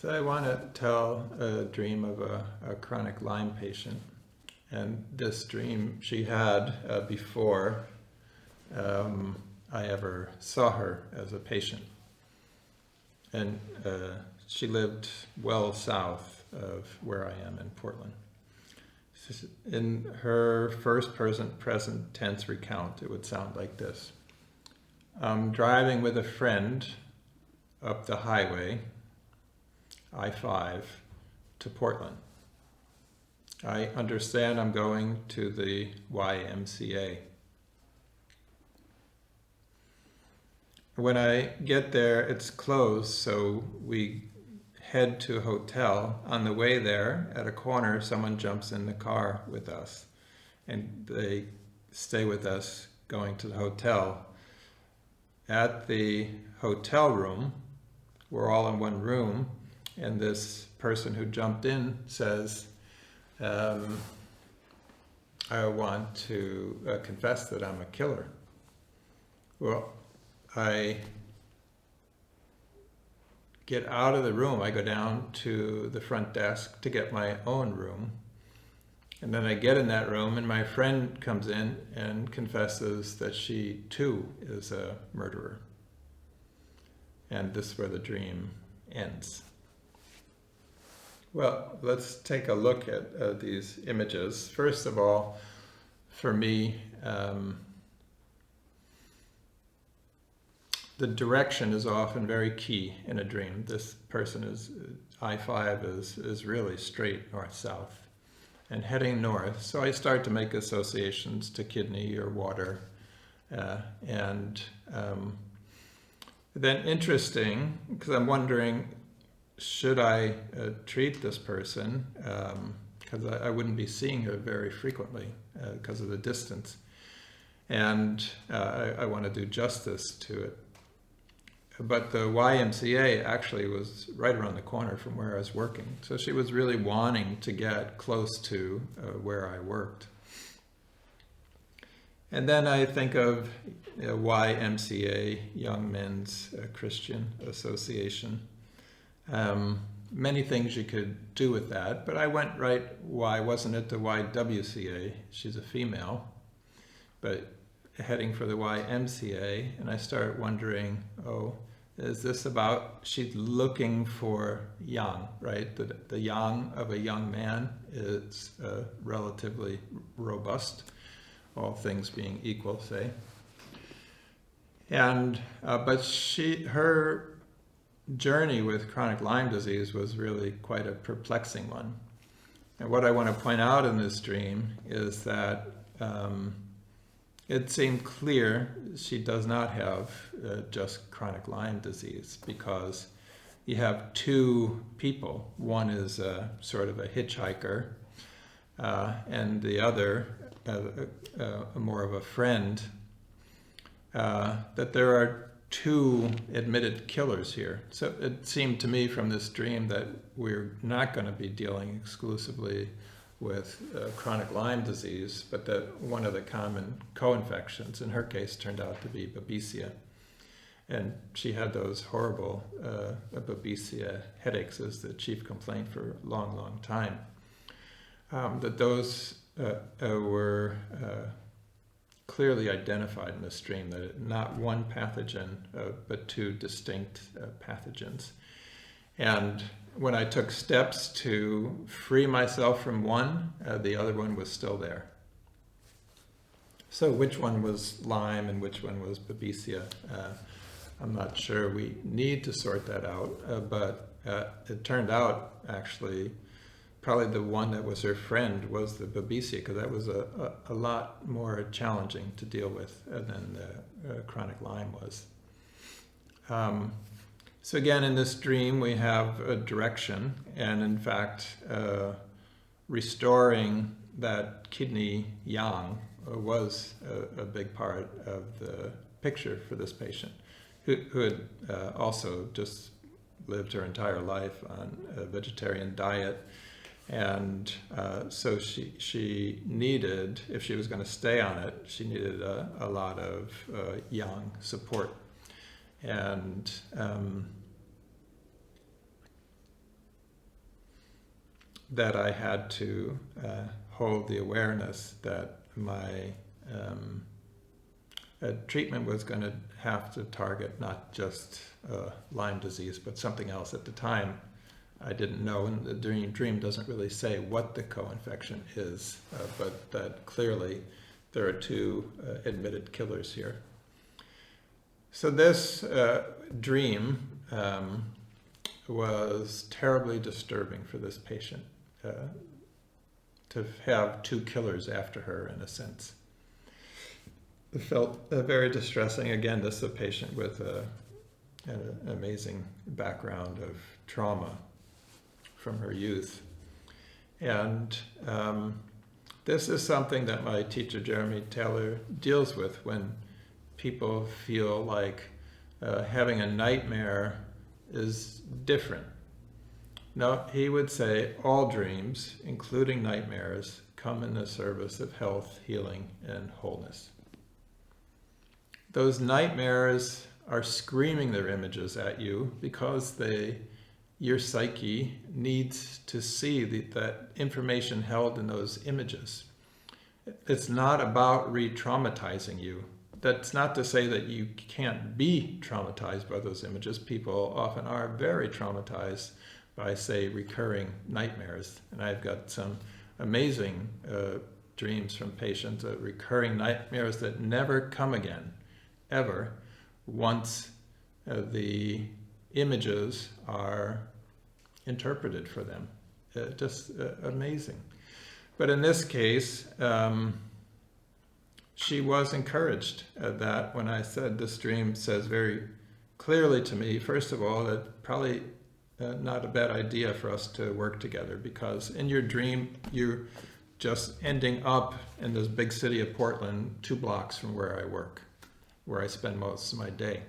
So I want to tell a dream of a chronic Lyme patient. And this dream she had before I ever saw her as a patient. And she lived well south of where I am in Portland. In her first person present tense recount, it would sound like this. I'm driving with a friend up the highway, I-5, to Portland. I understand I'm going to the YMCA. When I get there, it's closed, so we head to a hotel. On the way there, at a corner, someone jumps in the car with us, and they stay with us going to the hotel. At the hotel room, we're all in one room, and this person who jumped in says, I want to confess that I'm a killer. Well, I get out of the room. I go down to the front desk to get my own room. And then I get in that room, and my friend comes in and confesses that she too is a murderer. And this is where the dream ends. Well, let's take a look at these images. First of all, for me, the direction is often very key in a dream. This person I-5 is really straight north-south and heading north. So I start to make associations to kidney or water. Then interesting, because I'm wondering, should I treat this person? Because I wouldn't be seeing her very frequently because of the distance. And I want to do justice to it. But the YMCA actually was right around the corner from where I was working. So she was really wanting to get close to where I worked. And then I think of YMCA, Young Men's Christian Association. Many things you could do with that, but I went right, why wasn't it the YWCA? She's a female, but heading for the YMCA, and I started wondering, is this about, she's looking for yang, right? The yang of a young man is relatively robust, all things being equal, say. And but her journey with chronic Lyme disease was really quite a perplexing one. And what I want to point out in this dream is that it seemed clear she does not have just chronic Lyme disease, because you have two people. One is sort of a hitchhiker, and the other more of a friend. That there are two admitted killers here. So it seemed to me from this dream that we're not going to be dealing exclusively with chronic Lyme disease, but that one of the common co-infections in her case turned out to be Babesia. And she had those horrible Babesia headaches as the chief complaint for a long, long time. That those were clearly identified in this dream, that not one pathogen, but two distinct pathogens. And when I took steps to free myself from one, the other one was still there. So which one was Lyme and which one was Babesia? I'm not sure. We need to sort that out, but it turned out actually probably the one that was her friend was the Babesia, because that was a lot more challenging to deal with than the chronic Lyme was. So again, in this dream, we have a direction, and in fact, restoring that kidney yang was a big part of the picture for this patient, who had also just lived her entire life on a vegetarian diet. And so she needed, if she was going to stay on it, she needed a lot of yang support. And that I had to hold the awareness that my treatment was going to have to target not just Lyme disease, but something else. At the time, I didn't know, and the dream doesn't really say what the co-infection is, but that clearly there are two admitted killers here. So this dream was terribly disturbing for this patient, to have two killers after her, in a sense. It felt very distressing. Again, this is a patient with an amazing background of trauma from her youth. And this is something that my teacher, Jeremy Taylor, deals with when people feel like having a nightmare is different. No, he would say all dreams, including nightmares, come in the service of health, healing, and wholeness. Those nightmares are screaming their images at you because your psyche needs to see that information held in those images. It's not about re-traumatizing you. That's not to say that you can't be traumatized by those images. People often are very traumatized by, say, recurring nightmares. And I've got some amazing dreams from patients, recurring nightmares that never come again, ever, once the images are interpreted for them. Just amazing. But in this case, she was encouraged that when I said this dream says very clearly to me, first of all, that probably not a bad idea for us to work together, because in your dream, you're just ending up in this big city of Portland, 2 blocks from where I work, where I spend most of my day.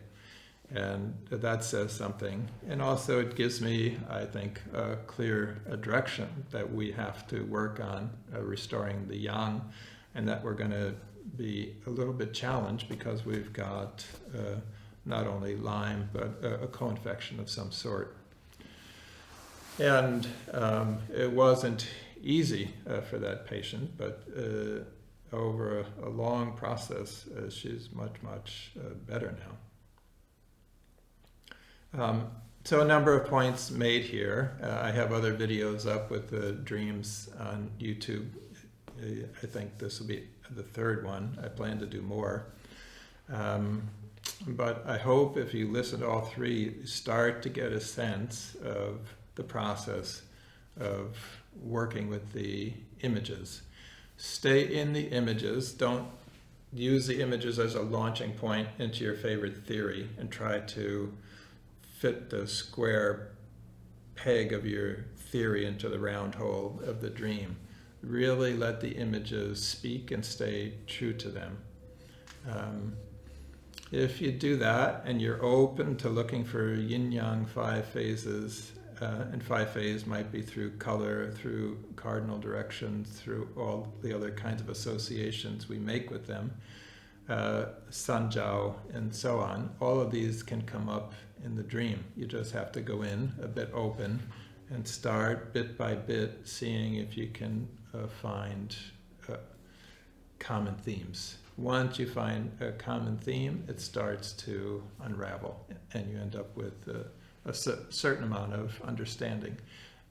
And that says something. And also it gives me, I think, a clear direction that we have to work on restoring the yang, and that we're going to be a little bit challenged because we've got not only Lyme, but a co-infection of some sort. And it wasn't easy for that patient, but over a long process, she's much, much better now. So a number of points made here. I have other videos up with the dreams on YouTube. I think this will be the 3rd one. I plan to do more. But I hope if you listen to all 3, you start to get a sense of the process of working with the images. Stay in the images. Don't use the images as a launching point into your favorite theory and try to fit the square peg of your theory into the round hole of the dream. Really let the images speak and stay true to them. If you do that and you're open to looking for yin-yang 5 phases, and 5 phase might be through color, through cardinal directions, through all the other kinds of associations we make with them, sanjiao and so on. All of these can come up in the dream. You just have to go in a bit open and start bit by bit seeing if you can find common themes. Once you find a common theme, it starts to unravel and you end up with a certain amount of understanding.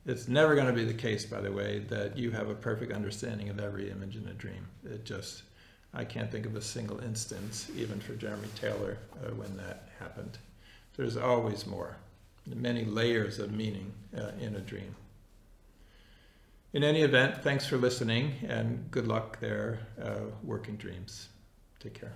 It's never going to be the case, by the way, that you have a perfect understanding of every image in a dream. I can't think of a single instance, even for Jeremy Taylor, when that happened. There's always more, many layers of meaning in a dream. In any event, thanks for listening, and good luck there working dreams. Take care.